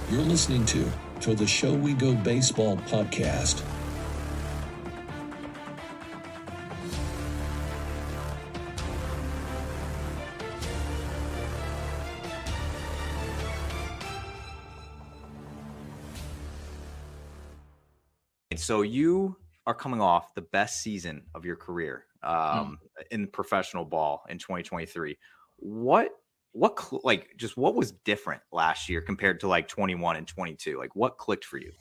You're listening to the Show We Go Baseball podcast. So you are coming off the best season of your career in professional ball in 2023. What was different last year compared to like 21 and 22? Like what clicked for you?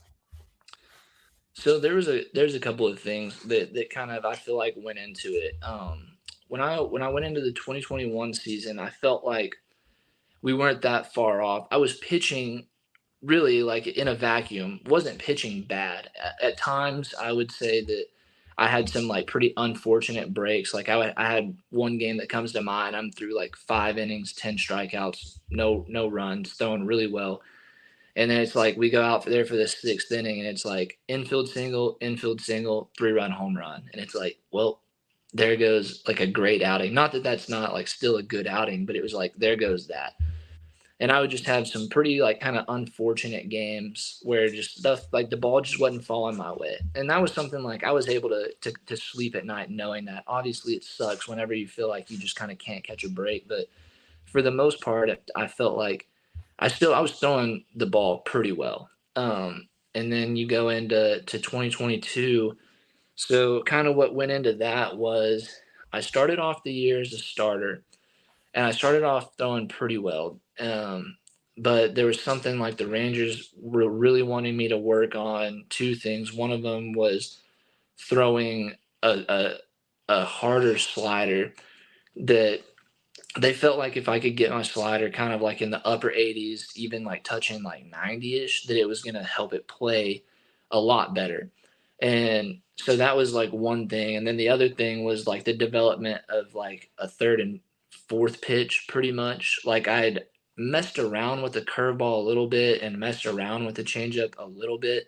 So there's a couple of things that kind of I feel like went into it. When I went into the 2021 season, I felt like we weren't that far off. I was pitching really like in a vacuum, wasn't pitching bad. At times, I would say that I had some like pretty unfortunate breaks. Like I had one game that comes to mind. I'm through like 5 innings, 10 strikeouts, no runs, throwing really well. And then it's like we go out there for the 6th inning, and it's like infield single, 3-run home run. And it's like, well, there goes like a great outing. Not that that's not like still a good outing, but it was like, there goes that. And I would just have some pretty like kind of unfortunate games where just stuff like the ball just wasn't falling my way. And that was something like I was able to sleep at night knowing that. Obviously it sucks whenever you feel like you just kind of can't catch a break. But for the most part, I felt like I was throwing the ball pretty well. And then you go into 2022. So kind of what went into that was I started off the year as a starter, and I started off throwing pretty well. But there was something like the Rangers were really wanting me to work on 2 things. One of them was throwing a harder slider that they felt like if I could get my slider kind of like in the upper 80s, even like touching like 90-ish, that it was going to help it play a lot better. And so that was like one thing. And then the other thing was like the development of like a 3rd and 4th pitch pretty much. Like I had messed around with the curveball a little bit and messed around with the changeup a little bit.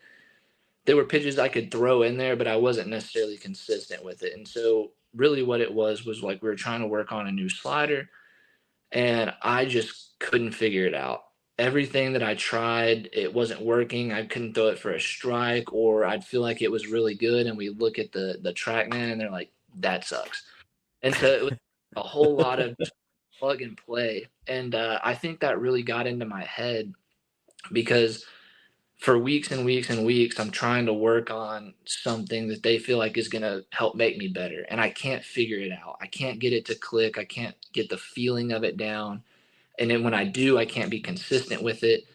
There were pitches I could throw in there, but I wasn't necessarily consistent with it. And so really what it was like we were trying to work on a new slider, and I just couldn't figure it out. Everything that I tried, it wasn't working. I couldn't throw it for a strike, or I'd feel like it was really good, and we look at the TrackMan, and they're like, that sucks. And so it was a whole lot of plug and play. And I think that really got into my head because for weeks and weeks and weeks, I'm trying to work on something that they feel like is going to help make me better. And I can't figure it out. I can't get it to click. I can't get the feeling of it down. And then when I do, I can't be consistent with it.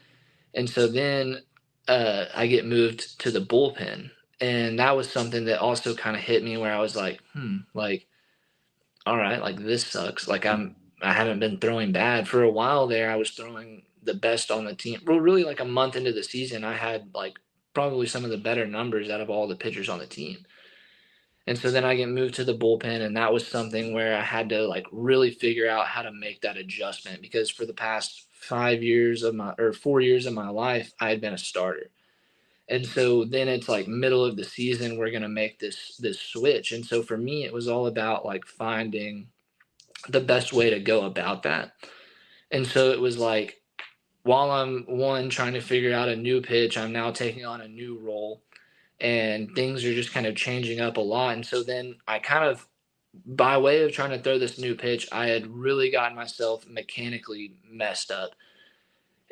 And so then I get moved to the bullpen. And that was something that also kind of hit me where I was like, like, all right, like this sucks. Like I haven't been throwing bad for a while there. I was throwing the best on the team. Well, really like a month into the season, I had like probably some of the better numbers out of all the pitchers on the team. And so then I get moved to the bullpen, and that was something where I had to like really figure out how to make that adjustment, because for the past 4 years of my life, I had been a starter. And so then it's like middle of the season, we're going to make this switch. And so for me, it was all about like finding the best way to go about that. And so it was like, while I'm trying to figure out a new pitch, I'm now taking on a new role, and things are just kind of changing up a lot. And so then I kind of, by way of trying to throw this new pitch, I had really gotten myself mechanically messed up.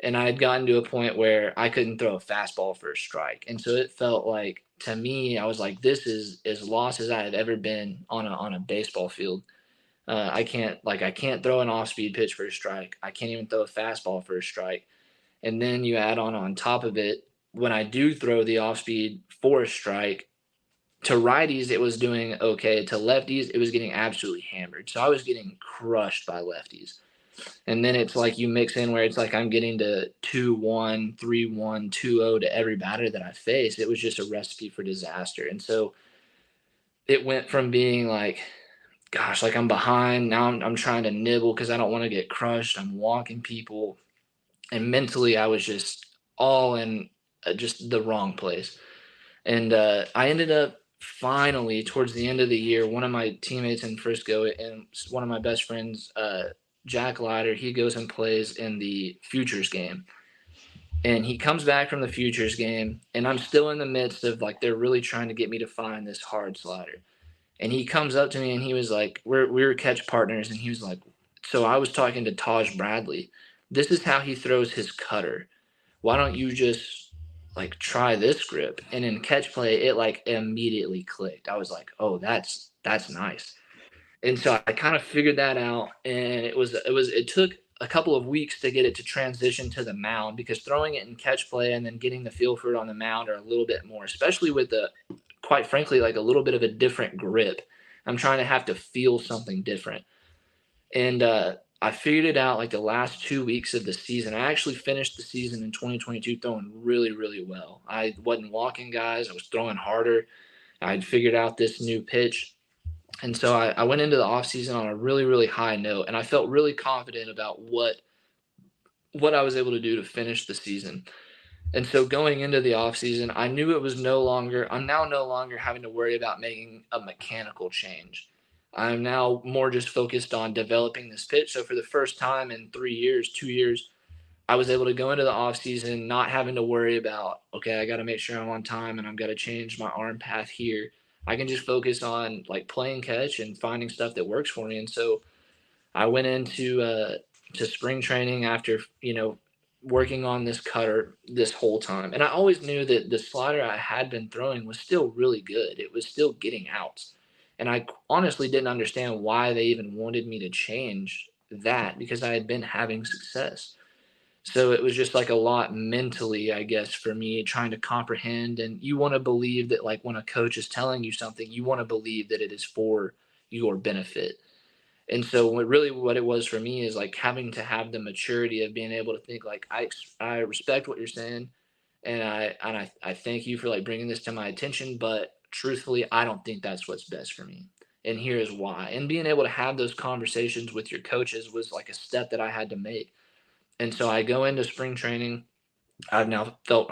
And I had gotten to a point where I couldn't throw a fastball for a strike. And so it felt like, to me, I was like, this is as lost as I had ever been on a baseball field. I can't throw an off-speed pitch for a strike. I can't even throw a fastball for a strike. And then you add on top of it, when I do throw the off-speed for a strike, to righties, it was doing okay. To lefties, it was getting absolutely hammered. So I was getting crushed by lefties. And then it's like you mix in where it's like I'm getting to 2-1, 3-1, 2-0 to every batter that I face. It was just a recipe for disaster. And so it went from being like, gosh, like I'm behind. Now I'm trying to nibble because I don't want to get crushed. I'm walking people. And mentally, I was just all in just the wrong place. And I ended up finally, towards the end of the year, one of my teammates in Frisco and one of my best friends, Jack Leiter, he goes and plays in the Futures game. And he comes back from the futures game, and I'm still in the midst of like they're really trying to get me to find this hard slider. And he comes up to me and he was like, we were catch partners, and he was like, so I was talking to Taj Bradley. This is how he throws his cutter. Why don't you just like try this grip? And in catch play, it like immediately clicked. I was like, oh, that's nice. And so I kind of figured that out, and it took a couple of weeks to get it to transition to the mound, because throwing it in catch play and then getting the feel for it on the mound are a little bit more, especially with the, quite frankly, like a little bit of a different grip. I'm trying to have to feel something different. And I figured it out like the last 2 weeks of the season. I actually finished the season in 2022 throwing really, really well. I wasn't walking guys. I was throwing harder. I'd figured out this new pitch. And so I went into the offseason on a really, really high note, and I felt really confident about what I was able to do to finish the season. And so going into the offseason, I knew I'm now no longer having to worry about making a mechanical change. I'm now more just focused on developing this pitch. So for the first time in 2 years, I was able to go into the offseason not having to worry about, okay, I got to make sure I'm on time and I've got to change my arm path here. I can just focus on like playing catch and finding stuff that works for me. And so I went into to spring training after, working on this cutter this whole time. And I always knew that the slider I had been throwing was still really good. It was still getting outs. And I honestly didn't understand why they even wanted me to change that, because I had been having success. So it was just like a lot mentally, I guess, for me trying to comprehend. And you want to believe that, like, when a coach is telling you something, you want to believe that it is for your benefit. And so what it was for me is like having to have the maturity of being able to think like, I respect what you're saying. And I thank you for like bringing this to my attention, but truthfully, I don't think that's what's best for me. And here's why. And being able to have those conversations with your coaches was like a step that I had to make. And so I go into spring training. I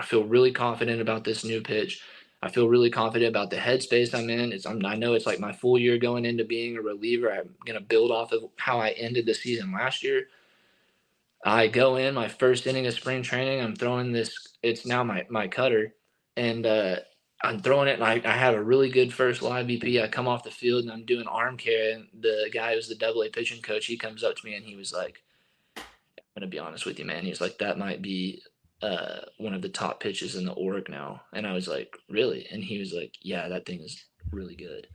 feel really confident about this new pitch. I feel really confident about the headspace I'm in. I know it's like my full year going into being a reliever. I'm going to build off of how I ended the season last year. I go in my first inning of spring training. I'm throwing this. It's now my cutter, and I'm throwing it. And I have a really good first live BP. I come off the field and I'm doing arm care. And the guy who's the AA pitching coach, he comes up to me and he was like, I'm going to be honest with you, man. He's like, that might be one of the top pitches in the org now. And I was like, really? And he was like, yeah, that thing is really good.